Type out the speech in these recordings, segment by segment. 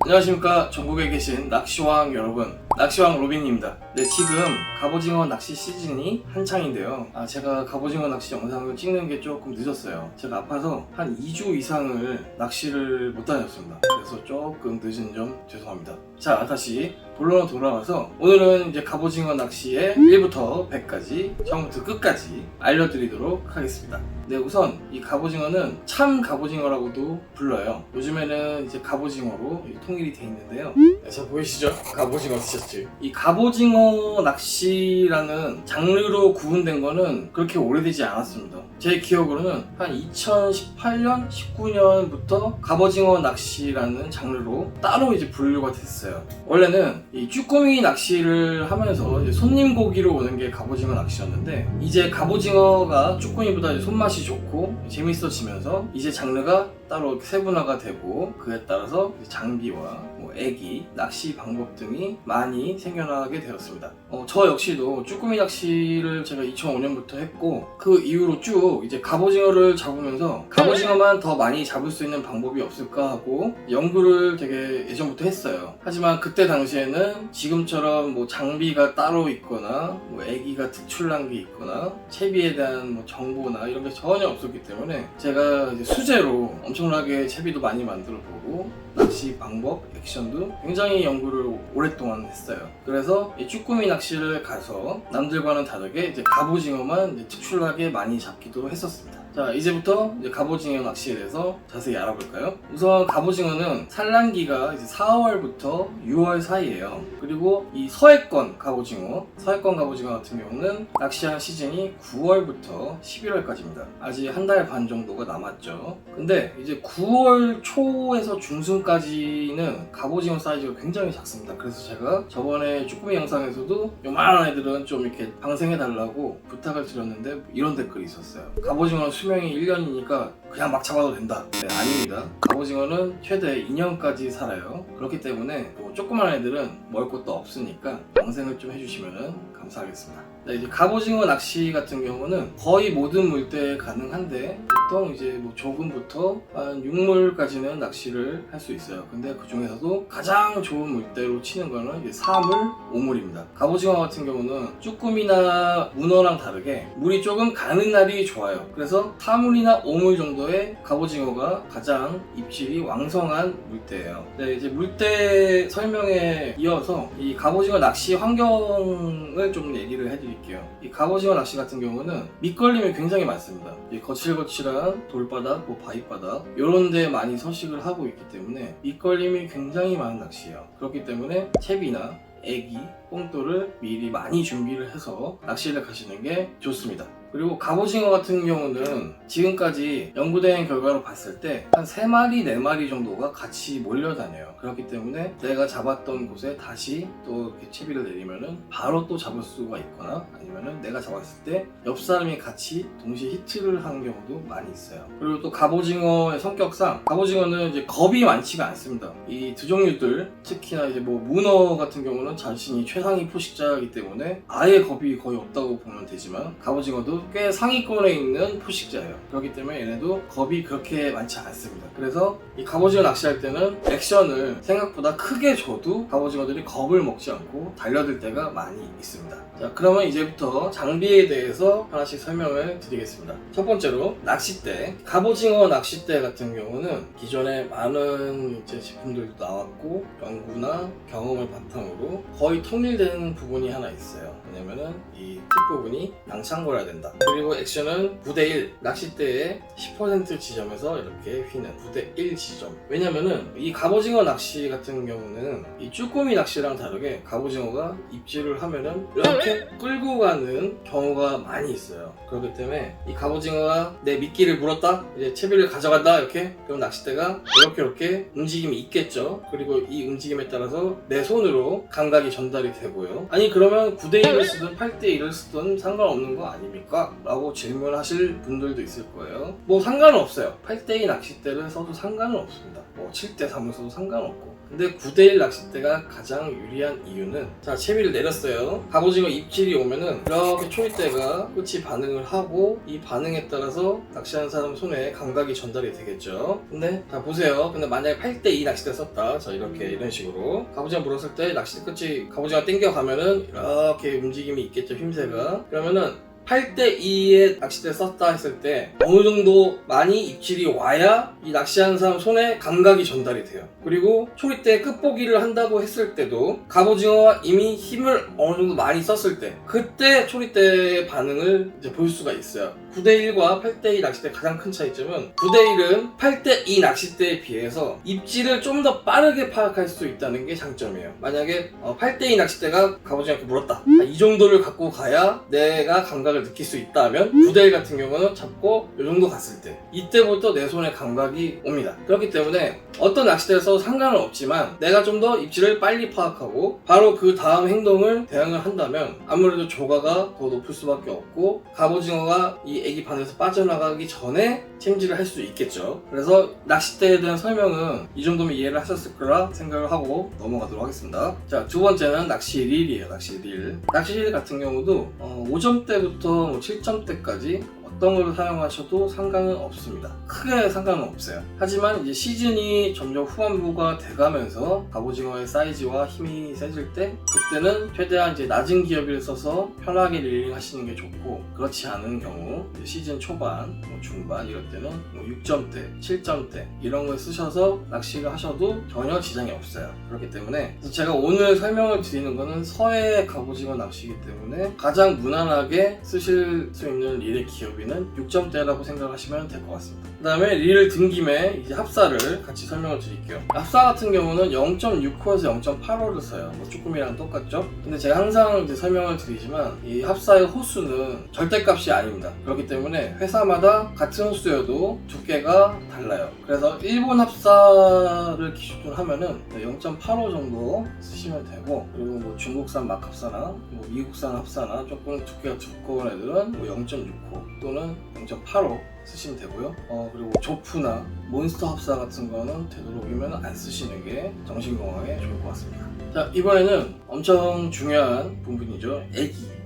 안녕하십니까, 전국에 계신 낚시왕 여러분, 낚시왕 로빈입니다. 네, 지금 갑오징어 낚시 시즌이 한창인데요. 제가 갑오징어 낚시 영상을 찍는 게 조금 늦었어요. 제가 아파서 한 2주 이상을 낚시를 못 다녔습니다. 그래서 조금 늦은 점 죄송합니다. 자, 다시 본론으로 돌아와서 오늘은 이제 갑오징어 낚시의 1부터 100까지 처음부터 끝까지 알려드리도록 하겠습니다. 네, 우선 이 갑오징어는 참 갑오징어라고도 불러요. 요즘에는 이제 갑오징어로 통일이 돼 있는데요. 네, 자, 보이시죠? 갑오징어 티셔츠. 이 갑오징어 낚시라는 장르로 구분된 거는 그렇게 오래되지 않았습니다. 제 기억으로는 한 2018년, 19년부터 갑오징어 낚시라는 장르로 따로 이제 분류가 됐어요. 원래는 이 쭈꾸미 낚시를 하면서 이제 손님 고기로 오는 게 갑오징어 낚시였는데, 이제 갑오징어가 쭈꾸미보다 이제 손맛이 좋고 재밌어지면서 이제 장르가 따로 세분화가 되고, 그에 따라서 장비와 애기, 낚시 방법 등이 많이 생겨나게 되었습니다. 저 역시도 쭈꾸미 낚시를 제가 2005년부터 했고, 그 이후로 쭉 이제 갑오징어를 잡으면서 갑오징어만 더 많이 잡을 수 있는 방법이 없을까 하고 연구를 되게 예전부터 했어요. 하지만 그때 당시에는 지금처럼 장비가 따로 있거나 애기가 특출난 게 있거나 채비에 대한 정보나 이런 게 전혀 없었기 때문에 제가 이제 수제로 엄청나게 채비도 많이 만들어 보고 낚시 방법, 액션도 굉장히 연구를 오랫동안 했어요. 그래서 이 쭈꾸미 낚시를 가서 남들과는 다르게 이제 갑오징어만 이제 특출나게 많이 잡기도 했었습니다. 자, 이제부터 이제 갑오징어 낚시에 대해서 자세히 알아볼까요? 우선 갑오징어는 산란기가 이제 4월부터 6월 사이예요. 그리고 이 서해권 갑오징어 같은 경우는 낚시한 시즌이 9월부터 11월까지입니다. 아직 한 달 반 정도가 남았죠. 근데 이제 9월 초에서 중순까지는 갑오징어 사이즈가 굉장히 작습니다. 그래서 제가 저번에 쭈꾸미 영상에서도 요만한 애들은 좀 이렇게 방생해달라고 부탁을 드렸는데 이런 댓글이 있었어요. 갑오징어는 수명이 1년이니까 그냥 막 잡아도 된다. 네, 아닙니다. 갑오징어는 최대 2년까지 살아요. 그렇기 때문에 조그만 애들은 먹을 것도 없으니까 방생을 좀 해주시면 감사하겠습니다. 네, 이제 갑오징어 낚시 같은 경우는 거의 모든 물대에 가능한데, 보통 이제 조금부터 한 6물까지는 낚시를 할 수 있어요. 근데 그 중에서도 가장 좋은 물대로 치는 거는 이제 4물, 5물입니다. 갑오징어 같은 경우는 쭈꾸미나 문어랑 다르게 물이 조금 가는 날이 좋아요. 그래서 4물이나 5물 정도의 갑오징어가 가장 입질이 왕성한 물대예요. 네, 이제 물대 설명에 이어서 이 갑오징어 낚시 환경을 좀 얘기를 해드릴게요. 이 갑오징어 낚시 같은 경우는 밑걸림이 굉장히 많습니다. 거칠거칠한 돌바닥, 바위바닥 이런 데 많이 서식을 하고 있기 때문에 밑걸림이 굉장히 많은 낚시예요. 그렇기 때문에 채비나 애기, 뽕돌을 미리 많이 준비를 해서 낚시를 가시는 게 좋습니다. 그리고 갑오징어 같은 경우는 지금까지 연구된 결과로 봤을 때 한 3마리, 4마리 정도가 같이 몰려다녀요. 그렇기 때문에 내가 잡았던 곳에 다시 또 이렇게 채비를 내리면은 바로 또 잡을 수가 있거나, 아니면은 내가 잡았을 때 옆 사람이 같이 동시에 히트를 하는 경우도 많이 있어요. 그리고 또 갑오징어의 성격상 갑오징어는 이제 겁이 많지가 않습니다. 이 두 종류들, 특히나 이제 문어 같은 경우는 자신이 최상위 포식자이기 때문에 아예 겁이 거의 없다고 보면 되지만, 갑오징어도 꽤 상위권에 있는 포식자예요. 그렇기 때문에 얘네도 겁이 그렇게 많지 않습니다. 그래서 이 갑오징어 낚시할 때는 액션을 생각보다 크게 줘도 갑오징어들이 겁을 먹지 않고 달려들 때가 많이 있습니다. 자, 그러면 이제부터 장비에 대해서 하나씩 설명을 드리겠습니다. 첫 번째로 낚싯대. 갑오징어 낚싯대 같은 경우는 기존에 많은 이제 제품들도 나왔고 연구나 경험을 바탕으로 거의 통일된 부분이 하나 있어요. 왜냐면은 이 팁 부분이 양창고려야 된다. 그리고 액션은 9대1, 낚싯대의 10% 지점에서 이렇게 휘는 9대1 지점. 왜냐면은 이 갑오징어 낚시 같은 경우는 이 쭈꾸미 낚시랑 다르게 갑오징어가 입질을 하면은 이렇게 끌고 가는 경우가 많이 있어요. 그렇기 때문에 이 갑오징어가 내 미끼를 물었다, 이제 채비를 가져간다, 이렇게, 그럼 낚싯대가 이렇게 움직임이 있겠죠. 그리고 이 움직임에 따라서 내 손으로 감각이 전달이 되고요. 아니 그러면 9대1을 쓰든 8대1을 쓰든 상관없는 거 아닙니까? 라고 질문하실 분들도 있을 거예요. 상관은 없어요. 8대2 낚싯대를 써도 상관은 없습니다. 7대3을 써도 상관없고, 근데 9대1 낚싯대가 가장 유리한 이유는, 자, 채비를 내렸어요. 갑오징어 입질이 오면은 이렇게 초리대가 끝이 반응을 하고, 이 반응에 따라서 낚시하는 사람 손에 감각이 전달이 되겠죠. 근데 자 보세요. 근데 만약에 8대2 낚싯대 썼다, 자 이렇게 이런 식으로 갑오징어 물었을 때 낚싯대 끝이 갑오징어 당겨가면은 이렇게 움직임이 있겠죠, 힘새가. 그러면은 8대2의 낚싯대 썼다 했을 때 어느 정도 많이 입질이 와야 이 낚시하는 사람 손에 감각이 전달이 돼요. 그리고 초리대 끝보기를 한다고 했을 때도 갑오징어가 이미 힘을 어느 정도 많이 썼을 때, 그때 초리대의 반응을 이제 볼 수가 있어요. 9대1과 8대2 낚싯대의 가장 큰 차이점은, 9대1은 8대2 낚싯대에 비해서 입질을 좀 더 빠르게 파악할 수 있다는 게 장점이에요. 만약에 8대2 낚싯대가 갑오징어한테 물었다, 이 정도를 갖고 가야 내가 감각을 느낄 수 있다 하면, 9대1 같은 경우는 잡고 이 정도 갔을 때 이때부터 내 손에 감각이 옵니다. 그렇기 때문에 어떤 낚싯대를 써도 상관은 없지만 내가 좀 더 입질을 빨리 파악하고 바로 그 다음 행동을 대응을 한다면 아무래도 조가가 더 높을 수밖에 없고, 갑오징어가 이 애기 바늘에서 빠져나가기 전에 챔질을 할 수 있겠죠. 그래서 낚싯대에 대한 설명은 이 정도면 이해를 하셨을 거라 생각을 하고 넘어가도록 하겠습니다. 자, 두 번째는 낚시 릴이에요. 낚시 릴. 낚시 릴 같은 경우도 5점대부터 7점대까지 어떤 걸 사용하셔도 상관은 없습니다. 크게 상관은 없어요. 하지만 이제 시즌이 점점 후반부가 돼가면서 갑오징어의 사이즈와 힘이 세질 때, 그때는 최대한 이제 낮은 기어비를 써서 편하게 릴링 하시는 게 좋고, 그렇지 않은 경우 이제 시즌 초반, 중반 이럴 때는 6점대, 7점대 이런 걸 쓰셔서 낚시를 하셔도 전혀 지장이 없어요. 그렇기 때문에 제가 오늘 설명을 드리는 거는 서해 갑오징어 낚시이기 때문에 가장 무난하게 쓰실 수 있는 릴의 기어비는 6점대라고 생각하시면 될 것 같습니다. 그 다음에 릴을 든 김에 이제 합사를 같이 설명을 드릴게요. 합사 같은 경우는 0.6호에서 0.85를 써요. 쭈꾸미랑 똑같죠? 근데 제가 항상 이제 설명을 드리지만 이 합사의 호수는 절대값이 아닙니다. 그렇기 때문에 회사마다 같은 호수여도 두께가 달라요. 그래서 일본 합사를 기준으로 하면은 0.85 정도 쓰시면 되고, 그리고 뭐 중국산 막 합사나 뭐 미국산 합사나 조금 두께가 두꺼운 애들은 뭐 0.6호 또는 0.85 쓰시면 되고요. 그리고 조프나 몬스터 합사 같은 거는 되도록이면 안 쓰시는 게 정신건강에 좋을 것 같습니다. 자, 이번에는 엄청 중요한 부분이죠.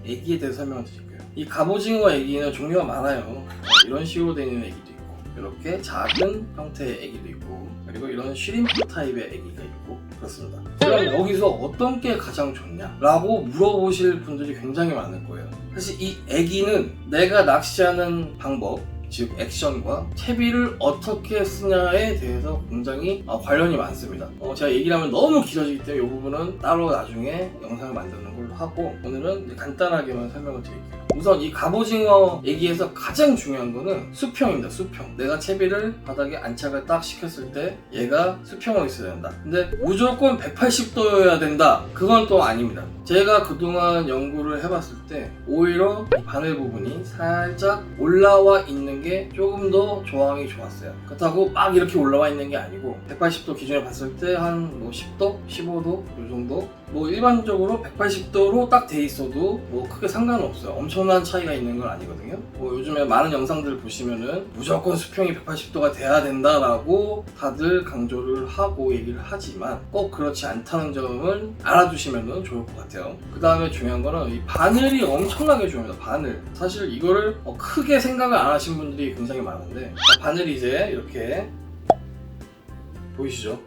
애기에 대해서 설명을 드릴게요. 이 갑오징어 애기는 종류가 많아요. 이런 식으로 되어 있는 애기도 있고, 이렇게 작은 형태의 애기도 있고, 그리고 이런 쉬림프 타입의 애기가 있고, 그렇습니다. 그럼 여기서 어떤 게 가장 좋냐? 라고 물어보실 분들이 굉장히 많을 거예요. 사실 이 애기는 내가 낚시하는 방법, 즉 액션과 채비를 어떻게 쓰냐에 대해서 굉장히 관련이 많습니다. 제가 얘기를 하면 너무 길어지기 때문에 이 부분은 따로 나중에 영상을 만드는 걸로 하고, 오늘은 이제 간단하게만 설명을 드릴게요. 우선 이 갑오징어 얘기에서 가장 중요한 거는 수평입니다. 수평. 내가 채비를 바닥에 안착을 딱 시켰을 때 얘가 수평으로 있어야 된다. 근데 무조건 180도여야 된다, 그건 또 아닙니다. 제가 그동안 연구를 해봤을 때 오히려 이 바늘 부분이 살짝 올라와 있는 게 조금 더 조항이 좋았어요. 그렇다고 막 이렇게 올라와 있는 게 아니고 180도 기준에 봤을 때 한 뭐 10도? 15도? 이 정도? 뭐 일반적으로 180도로 딱 돼 있어도 뭐 크게 상관은 없어요. 엄청난 차이가 있는 건 아니거든요. 뭐 요즘에 많은 영상들 보시면은 무조건 수평이 180도가 돼야 된다라고 다들 강조를 하고 얘기를 하지만 꼭 그렇지 않다는 점을 알아두시면 좋을 것 같아요. 그 다음에 중요한 거는 이 바늘이 엄청나게 중요합니다. 바늘. 사실 이거를 크게 생각을 안 하신 분들이 굉장히 많은데, 바늘이 이제 이렇게 보이시죠?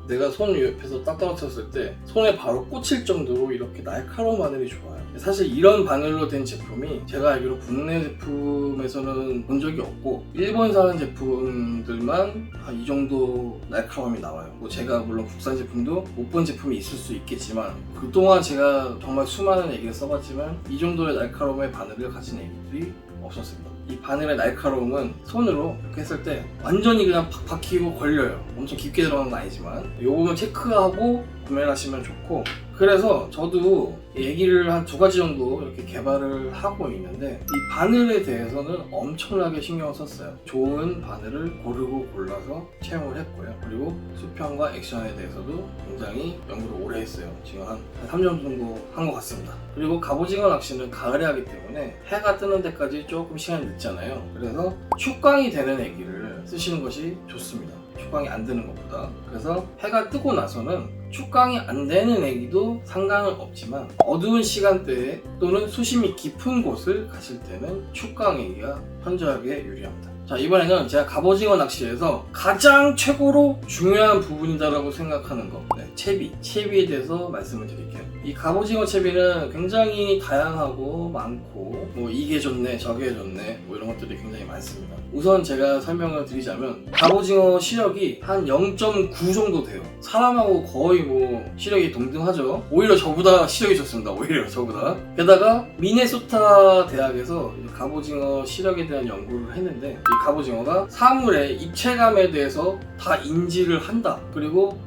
내가 손 옆에서 딱 떨어뜨렸을 때 손에 바로 꽂힐 정도로 이렇게 날카로운 바늘이 좋아요. 사실 이런 바늘로 된 제품이 제가 알기로 국내 제품에서는 본 적이 없고, 일본산 제품들만 이 정도 날카로움이 나와요. 뭐 제가 물론 국산 제품도 못 본 제품이 있을 수 있겠지만, 그동안 제가 정말 수많은 애기를 써봤지만 이 정도의 날카로움의 바늘을 가진 애기들이 없었습니다. 이 바늘의 날카로움은 손으로 이렇게 했을 때 완전히 그냥 팍 박히고 걸려요. 엄청 깊게 들어가는 건 아니지만 이 부분 체크하고 구매를 하시면 좋고, 그래서 저도 얘기를 한 2가지 정도 이렇게 개발을 하고 있는데, 이 바늘에 대해서는 엄청나게 신경을 썼어요. 좋은 바늘을 고르고 골라서 채용을 했고요. 그리고 수평과 액션에 대해서도 굉장히 연구를 오래 했어요. 지금 한 3년 정도 한 것 같습니다. 그리고 갑오징어 낚시는 가을에 하기 때문에 해가 뜨는 데까지 조금 시간이 늦잖아요. 그래서 축광이 되는 애기를 쓰시는 것이 좋습니다. 축강이 안 되는 것보다. 그래서 해가 뜨고 나서는 축강이 안 되는 애기도 상관은 없지만 어두운 시간대에 또는 수심이 깊은 곳을 가실 때는 축강 애기가 현저하게 유리합니다. 자, 이번에는 제가 갑오징어 낚시에서 가장 최고로 중요한 부분이다라고 생각하는 거, 채비에 대해서 말씀을 드릴게요. 이 갑오징어 채비는 굉장히 다양하고 많고 뭐 이게 좋네 저게 좋네 뭐 이런 것들이 굉장히 많습니다. 우선 제가 설명을 드리자면 갑오징어 시력이 한 0.9 정도 돼요. 사람하고 거의 뭐 시력이 동등하죠. 오히려 저보다 시력이 좋습니다. 오히려 저보다. 게다가 미네소타 대학에서 갑오징어 시력에 대한 연구를 했는데 이 갑오징어가 사물의 입체감에 대해서 다 인지를 한다. 그리고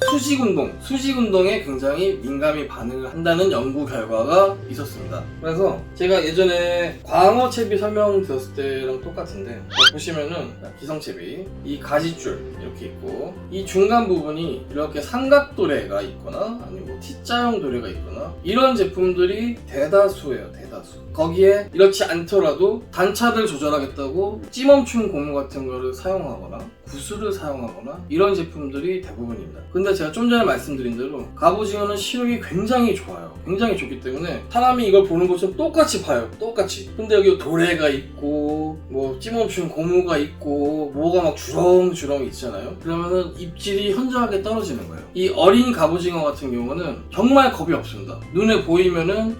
수직운동에 굉장히 민감히 반응을 한다는 연구 결과가 있었습니다. 그래서 제가 예전에 광어채비 설명드렸을 때랑 똑같은데 보시면은 기성채비 이 가지줄 이렇게 있고 이 중간 부분이 이렇게 삼각도래가 있거나 아니면 뭐 T자형 도래가 있거나 이런 제품들이 대다수예요. 대다수. 거기에 이렇지 않더라도 단차를 조절하겠다고 찌멈춘 고무 같은 거를 사용하거나 구슬을 사용하거나 이런 제품들이 대부분입니다. 근데 제가 좀 전에 말씀드린 대로 갑오징어는 시력이 굉장히 좋아요. 굉장히 좋기 때문에 사람이 이걸 보는 것처럼 똑같이 봐요. 똑같이. 근데 여기 도래가 있고 뭐 찌멈춘 고무가 있고 뭐가 막 주렁주렁 있잖아요. 그러면은 입질이 현저하게 떨어지는 거예요. 이 어린 갑오징어 같은 경우는 정말 겁이 없습니다. 눈에 보이면은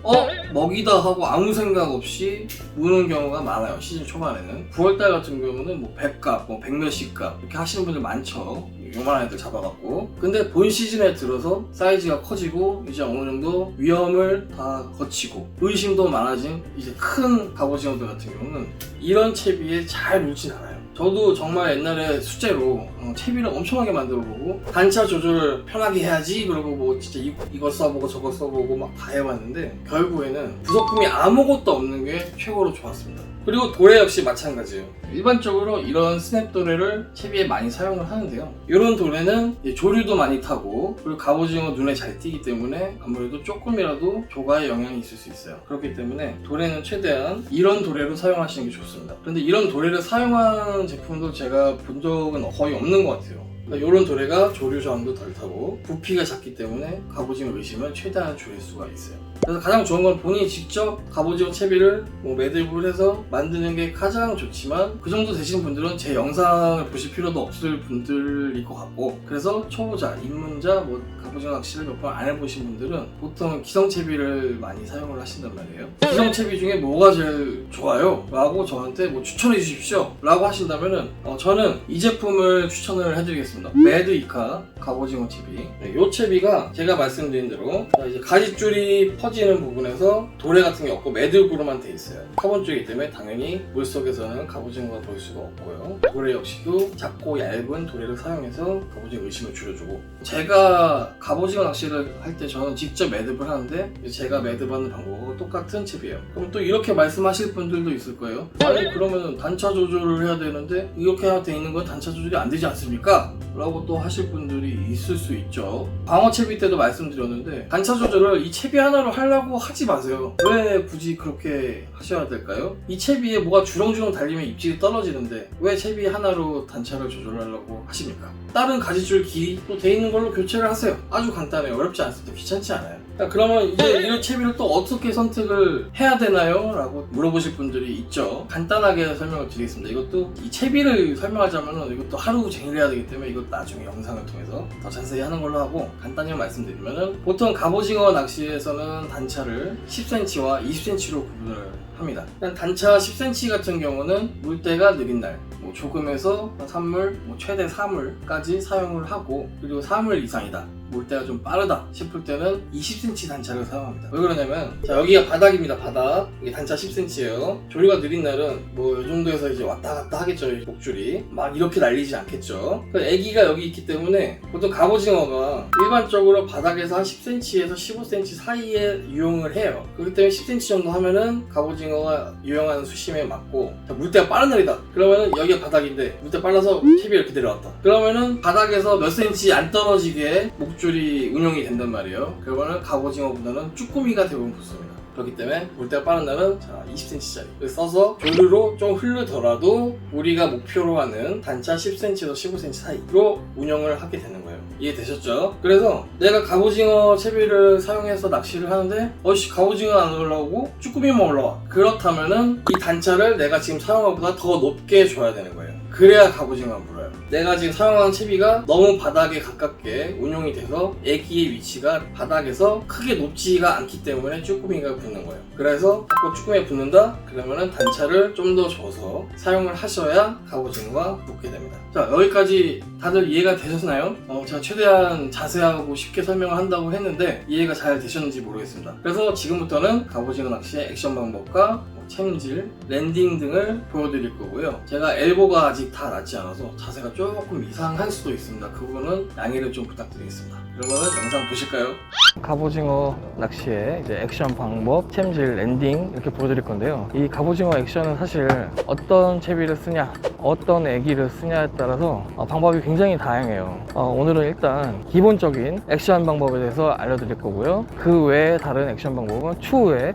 먹이다 하고 아무 생각 없이 무는 경우가 많아요. 시즌 초반에는 9월달 같은 경우는 뭐 100갑, 뭐 100몇십 갑 이렇게 하시는 분들 많죠. 요만한 애들 잡아갖고. 근데 본 시즌에 들어서 사이즈가 커지고 이제 어느 정도 위험을 다 거치고 의심도 많아진 이제 큰 갑오징어들 같은 경우는 이런 채비에 잘 물진 않아요. 저도 정말 옛날에 숙제로 채비를 엄청나게 만들어보고 단차 조절을 편하게 해야지 그러고 뭐 진짜 이거 써보고 저거 써보고 막 다 해봤는데 결국에는 부속품이 아무것도 없는 게 최고로 좋았습니다. 그리고 도래 역시 마찬가지예요. 일반적으로 이런 스냅 도래를 채비에 많이 사용을 하는데요. 이런 도래는 조류도 많이 타고 그리고 갑오징어 눈에 잘 띄기 때문에 아무래도 조금이라도 조가에 영향이 있을 수 있어요. 그렇기 때문에 도래는 최대한 이런 도래로 사용하시는 게 좋습니다. 그런데 이런 도래를 사용하는 제품도 제가 본 적은 거의 없는 것 같아요. 이런 도래가 조류 저항도 덜 타고 부피가 작기 때문에 갑오징어 의심을 최대한 줄일 수가 있어요. 그래서 가장 좋은 건 본인이 직접 갑오징어 채비를 매듭을 해서 만드는 게 가장 좋지만 그 정도 되신 분들은 제 영상을 보실 필요도 없을 분들일 것 같고 그래서 초보자, 입문자, 갑오징어 낚시를 몇 번 안 해보신 분들은 보통 기성채비를 많이 사용을 하신단 말이에요. 기성채비 중에 뭐가 제일 좋아요? 라고 저한테 추천해 주십시오 라고 하신다면은 저는 이 제품을 추천을 해드리겠습니다. 매드이카 갑오징어 채비. 이 채비가 제가 말씀드린 대로 이제 가지줄이 퍼지는 부분에서 도래 같은 게 없고 매듭으로만 돼 있어요. 카본 쪽이기 때문에 당연히 물속에서는 갑오징어가 보일 수가 없고요. 도래 역시도 작고 얇은 도래를 사용해서 갑오징어 의심을 줄여주고 제가 갑오징어 낚시를 할 때 저는 직접 매듭을 하는데 제가 매듭하는 방법과 똑같은 채비예요. 그럼 또 이렇게 말씀하실 분들도 있을 거예요. 아니 그러면 단차 조절을 해야 되는데 이렇게 돼 있는 건 단차 조절이 안 되지 않습니까? 라고 또 하실 분들이 있을 수 있죠. 광어 채비 때도 말씀드렸는데 단차 조절을 이 채비 하나로 하려고 하지 마세요. 왜 굳이 그렇게 하셔야 될까요? 이 채비에 뭐가 주렁주렁 달리면 입질이 떨어지는데 왜 채비 하나로 단차를 조절하려고 하십니까? 다른 가지줄 길이 또 돼 있는 걸로 교체를 하세요. 아주 간단해요. 어렵지 않습니다. 귀찮지 않아요. 그러면 이제 이런 채비를 또 어떻게 선택을 해야 되나요? 라고 물어보실 분들이 있죠. 간단하게 설명을 드리겠습니다. 이것도 이 채비를 설명하자면 이것도 하루 종일 해야 되기 때문에 이것도 나중에 영상을 통해서 더 자세히 하는 걸로 하고 간단히 말씀드리면은 보통 갑오징어 낚시에서는 단차를 10cm와 20cm로 구분을 합니다. 단차 10cm 같은 경우는 물때가 느린 날 조금에서 3물, 최대 4물까지 사용을 하고 그리고 4물 이상이다. 물때가 좀 빠르다 싶을 때는 20cm 단차를 사용합니다. 왜 그러냐면 자 여기가 바닥입니다. 바닥. 이게 단차 10cm예요. 조류가 느린 날은 이 정도에서 이제 왔다 갔다 하겠죠. 목줄이 막 이렇게 날리지 않겠죠. 애기가 여기 있기 때문에 보통 갑오징어가 일반적으로 바닥에서 한 10cm에서 15cm 사이에 유용을 해요. 그렇기 때문에 10cm 정도 하면은 갑오징어가 유용한 수심에 맞고 자, 물때가 빠른 날이다. 그러면은 여기가 바닥인데 물때 빨라서 채비가 이렇게 내려왔다. 그러면은 바닥에서 몇 cm 안 떨어지게 목줄이 운용이 된단 말이에요. 그러면은 갑오징어보다는 쭈꾸미가 대부분 붙습니다. 그렇기 때문에 물때가 빠른 날은 자 20cm짜리 써서 조류로 좀 흐르더라도 우리가 목표로 하는 단차 10cm에서 15cm 사이로 운영을 하게 되는 거예요. 이해되셨죠? 그래서 내가 갑오징어 채비를 사용해서 낚시를 하는데 갑오징어 안 올라오고 쭈꾸미만 올라와. 그렇다면은 이 단차를 내가 지금 사용한 것보다 더 높게 줘야 되는 거예요. 그래야 갑오징어가 물어요. 내가 지금 사용하는 채비가 너무 바닥에 가깝게 운용이 돼서 애기의 위치가 바닥에서 크게 높지가 않기 때문에 쭈꾸미가 붙는 거예요. 그래서 자꾸 쭈꾸미가 붙는다? 그러면은 단차를 좀 더 줘서 사용을 하셔야 갑오징어가 붙게 됩니다. 자, 여기까지 다들 이해가 되셨나요? 제가 최대한 자세하고 쉽게 설명을 한다고 했는데 이해가 잘 되셨는지 모르겠습니다. 그래서 지금부터는 갑오징어 낚시의 액션 방법과 챔질, 랜딩 등을 보여드릴 거고요. 제가 엘보가 아직 다 낫지 않아서 자세가 조금 이상할 수도 있습니다. 그 부분은 양해를 좀 부탁드리겠습니다. 그러면 영상 보실까요? 갑오징어 낚시의 이제 액션 방법, 챔질, 랜딩 이렇게 보여드릴 건데요. 이 갑오징어 액션은 사실 어떤 채비를 쓰냐, 어떤 애기를 쓰냐에 따라서 방법이 굉장히 다양해요. 오늘은 일단 기본적인 액션 방법에 대해서 알려드릴 거고요. 그 외에 다른 액션 방법은 추후에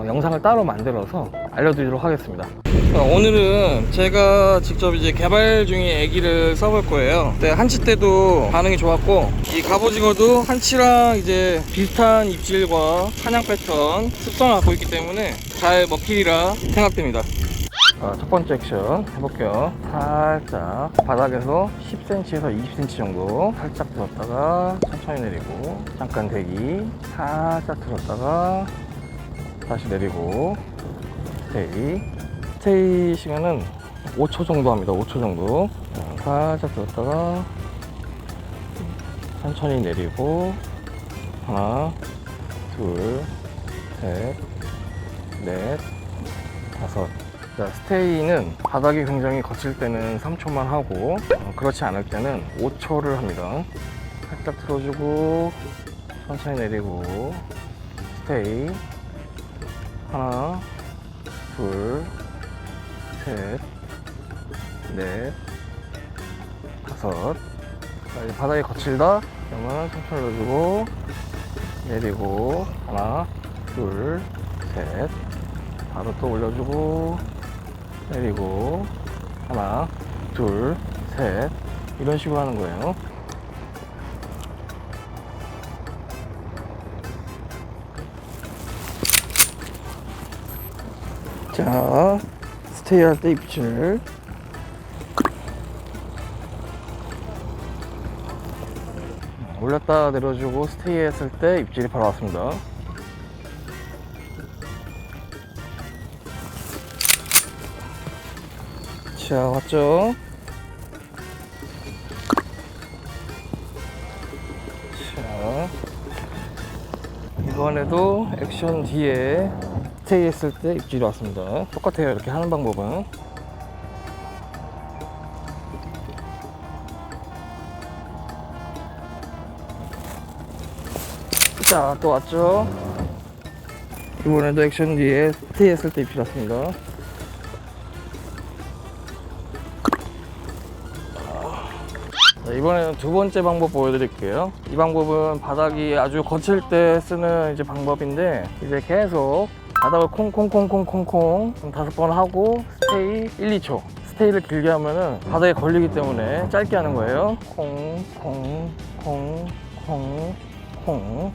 영상을 따로 만들어서 알려드리도록 하겠습니다. 오늘은 제가 직접 이제 개발 중인 애기를 써볼 거예요. 네, 한치 때도 반응이 좋았고 이 갑오징어도 한치랑 이제 비슷한 입질과 사냥 패턴 습성을 갖고 있기 때문에 잘 먹히리라 생각됩니다. 첫 번째 액션 해볼게요. 살짝 바닥에서 10cm에서 20cm 정도 살짝 들었다가 천천히 내리고 잠깐 대기, 살짝 들었다가 다시 내리고 스테이 시간은 5초 정도 합니다. 5초 정도. 살짝 들었다가 천천히 내리고 하나, 둘, 셋, 넷, 다섯. 자, 스테이는 바닥이 굉장히 거칠 때는 3초만 하고 그렇지 않을 때는 5초를 합니다. 살짝 틀어주고 천천히 내리고 스테이 하나, 둘, 셋, 넷, 다섯. 자, 이제 바닥이 거칠다 그러면 천천히 올려주고 내리고 하나, 둘, 셋. 바로 또 올려주고 내리고 하나, 둘, 셋. 이런 식으로 하는 거예요. 자, 스테이 할 때 입질 올렸다 내려주고 스테이 했을 때 입질이 바로 왔습니다. 자, 왔죠? 자, 이번에도 액션 뒤에 스테이 했을 때 입질이 왔습니다. 똑같아요. 이렇게 하는 방법은. 자, 또 왔죠? 이번에도 액션 뒤에 스테이 했을 때 입질 왔습니다. 자, 이번에는 두 번째 방법 보여드릴게요. 이 방법은 바닥이 아주 거칠 때 쓰는 이제 방법인데 이제 계속 바닥을 콩콩콩콩콩콩 5번 하고 스테이 1, 2초. 스테이를 길게 하면은 바닥에 걸리기 때문에 짧게 하는 거예요. 콩콩콩콩콩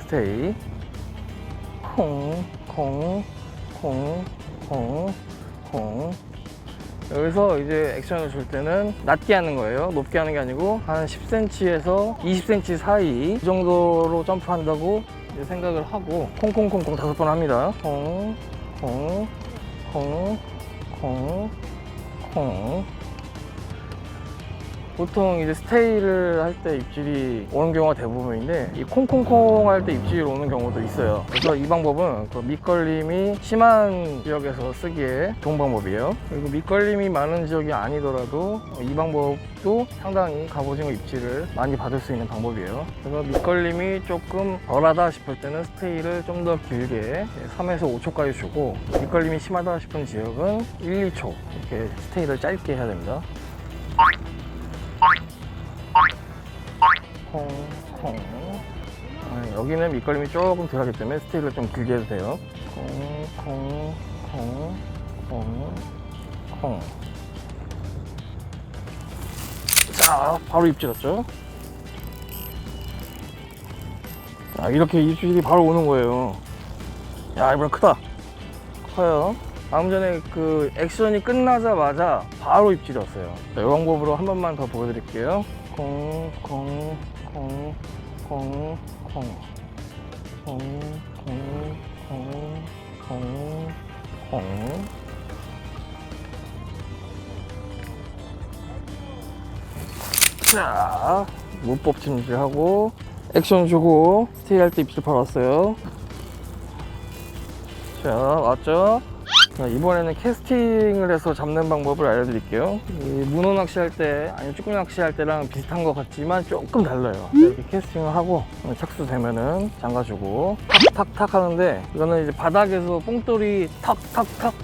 스테이 콩콩콩콩콩. 여기서 이제 액션을 줄 때는 낮게 하는 거예요. 높게 하는 게 아니고 한 10cm에서 20cm 사이 이 정도로 점프한다고 이제 생각을 하고 콩콩콩콩 5번 합니다. 콩콩콩콩콩. 보통 이제 스테이를 할 때 입질이 오는 경우가 대부분인데 이 콩콩콩 할 때 입질이 오는 경우도 있어요. 그래서 이 방법은 그 밑걸림이 심한 지역에서 쓰기에 좋은 방법이에요. 그리고 밑걸림이 많은 지역이 아니더라도 이 방법도 상당히 갑오징어 입질을 많이 받을 수 있는 방법이에요. 그래서 밑걸림이 조금 덜하다 싶을 때는 스테이를 좀 더 길게 3에서 5초까지 주고 밑걸림이 심하다 싶은 지역은 1, 2초 이렇게 스테이를 짧게 해야 됩니다. 콩콩 여기는 밑걸림이 조금 덜하기 때문에 스테이를 좀 길게 해도 돼요. 콩. 자, 바로 입질했죠. 자, 이렇게 입질이 바로 오는 거예요. 야, 이번엔 크다. 커요. 다음 전에 그 액션이 끝나자마자 바로 입질이 왔어요. 자, 이 방법으로 한 번만 더 보여드릴게요. 콩. 자, 무법 침질하고 액션 주고 스테이 할 때 입질 바로 왔어요. 자, 왔죠? 자, 이번에는 캐스팅을 해서 잡는 방법을 알려드릴게요. 이 문어 낚시할 때, 아니면 쭈꾸미 낚시할 때랑 비슷한 것 같지만 조금 달라요. 자, 이렇게 캐스팅을 하고 착수되면은 잠가주고 탁탁탁 하는데, 이거는 이제 바닥에서 뽕돌이 탁탁탁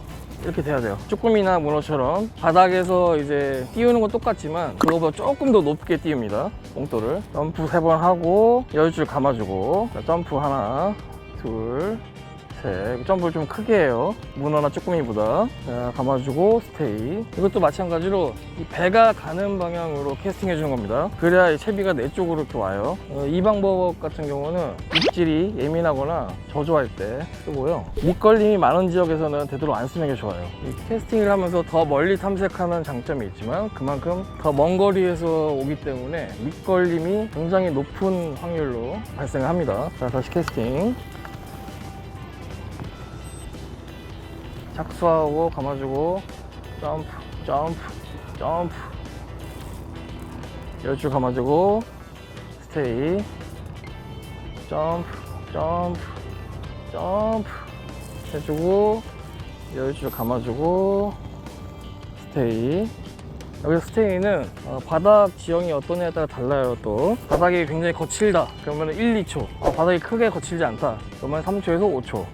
이렇게 돼야 돼요. 쭈꾸미나 문어처럼 바닥에서 이제 띄우는 건 똑같지만 그거보다 조금 더 높게 띄웁니다. 뽕돌을 점프 3번 하고 10줄 감아주고, 자, 점프 하나 둘 셋. 점프를 좀 크게 해요, 문어나 쭈꾸미보다. 자, 감아주고 스테이. 이것도 마찬가지로 이 배가 가는 방향으로 캐스팅 해주는 겁니다. 그래야 이 채비가 내 쪽으로 이렇게 와요. 이 방법 같은 경우는 입질이 예민하거나 저조할 때 쓰고요. 밑걸림이 많은 지역에서는 되도록 안 쓰는 게 좋아요. 이 캐스팅을 하면서 더 멀리 탐색하는 장점이 있지만 그만큼 더 먼 거리에서 오기 때문에 밑걸림이 굉장히 높은 확률로 발생을 합니다. 자, 다시 캐스팅. 착수하고 감아주고 점프 10줄 감아주고 스테이, 점프 해주고 10줄 감아주고 스테이. 여기서 스테이는 바닥 지형이 어떠냐에 따라 달라요. 또 바닥이 굉장히 거칠다 그러면 1, 2초, 바닥이 크게 거칠지 않다 그러면 3초에서 5초.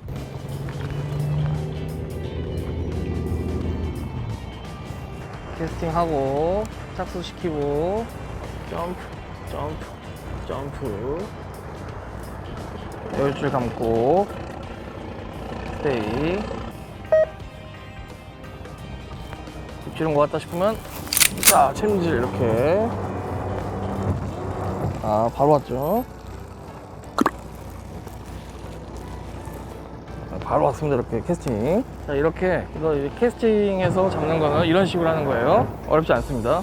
캐스팅하고 착수시키고 점프 10줄 감고 스테이. 입질은 것 같다 싶으면 자, 챔질 이렇게. 바로 왔죠. 바로 왔습니다. 이렇게 캐스팅. 자, 이렇게 이거 캐스팅해서 잡는 거는 이런 식으로 하는 거예요. 어렵지 않습니다.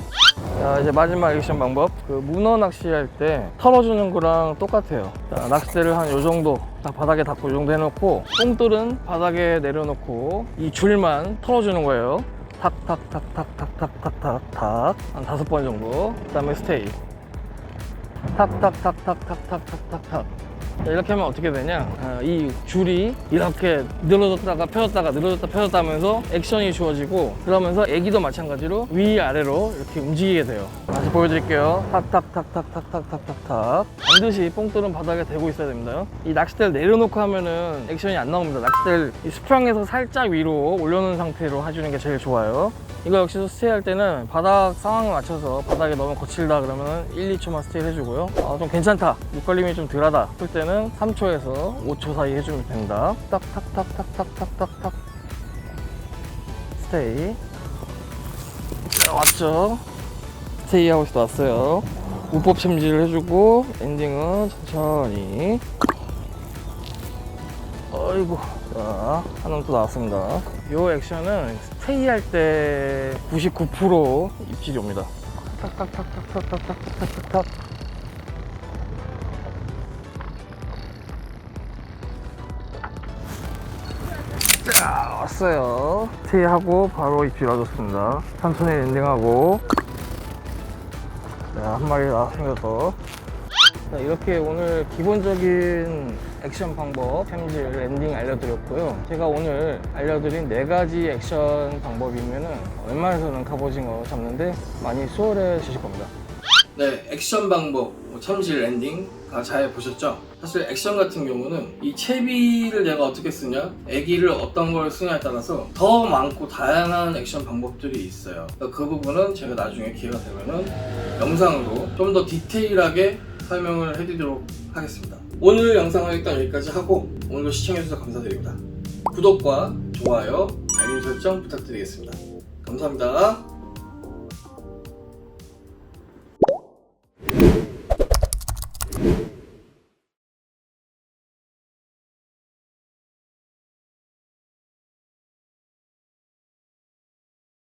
자, 이제 마지막 액션 방법. 그 문어 낚시할 때 털어주는 거랑 똑같아요. 자, 낚싯대를 한 요 정도 딱 바닥에 닿고 요 정도 해놓고 뽕돌은 바닥에 내려놓고 이 줄만 털어주는 거예요. 탁탁탁탁탁탁탁탁탁 한 5번 정도. 그 다음에 스테이 탁탁탁탁탁탁탁탁탁. 이렇게 하면 어떻게 되냐, 이 줄이 이렇게 늘어졌다가 펴졌다가 늘어졌다 펴졌다 하면서 액션이 주어지고, 그러면서 애기도 마찬가지로 위아래로 이렇게 움직이게 돼요. 다시 보여드릴게요. 탁탁탁탁탁탁탁탁탁. 반드시 뽕돌은 바닥에 대고 있어야 됩니다. 이 낚싯대를 내려놓고 하면은 액션이 안 나옵니다. 낚싯대를 이 수평에서 살짝 위로 올려놓은 상태로 해주는 게 제일 좋아요. 이거 역시도 스테이 할 때는 바닥 상황에 맞춰서, 바닥이 너무 거칠다 그러면 1, 2초만 스테이 해주고요. 좀 괜찮다, 밑걸림이 좀 덜하다 싶을 때는 3초에서 5초 사이 해주면 됩니다. 딱딱딱딱딱딱딱 스테이. 자, 왔죠? 스테이 하고 있어 왔어요. 무법 챔질을 해주고 엔딩은 천천히. 어이구. 자, 한 놈 또 나왔습니다. 이 액션은 스테이 할 때 99% 입질이 옵니다. 탁탁탁탁탁탁탁탁탁탁. 자, 왔어요. 스테이 하고 바로 입질 와줬습니다. 천천히 엔딩하고. 자, 한 마리 나왔습니다. 더. 자, 이렇게 오늘 기본적인 액션 방법, 챔질, 랜딩 알려드렸고요. 제가 오늘 알려드린 4가지 액션 방법이면은 웬만해서는 갑오징어 잡는데 많이 수월해지실 겁니다. 네, 액션 방법, 챔질, 랜딩 다 잘 보셨죠? 사실 액션 같은 경우는 이 채비를 내가 어떻게 쓰냐, 애기를 어떤 걸 쓰냐에 따라서 더 많고 다양한 액션 방법들이 있어요. 그 부분은 제가 나중에 기회가 되면은 영상으로 좀 더 디테일하게 설명을 해드리도록 하겠습니다. 오늘 영상은 일단 여기까지 하고 오늘도 시청해주셔서 감사드립니다. 구독과 좋아요, 알림 설정 부탁드리겠습니다. 감사합니다.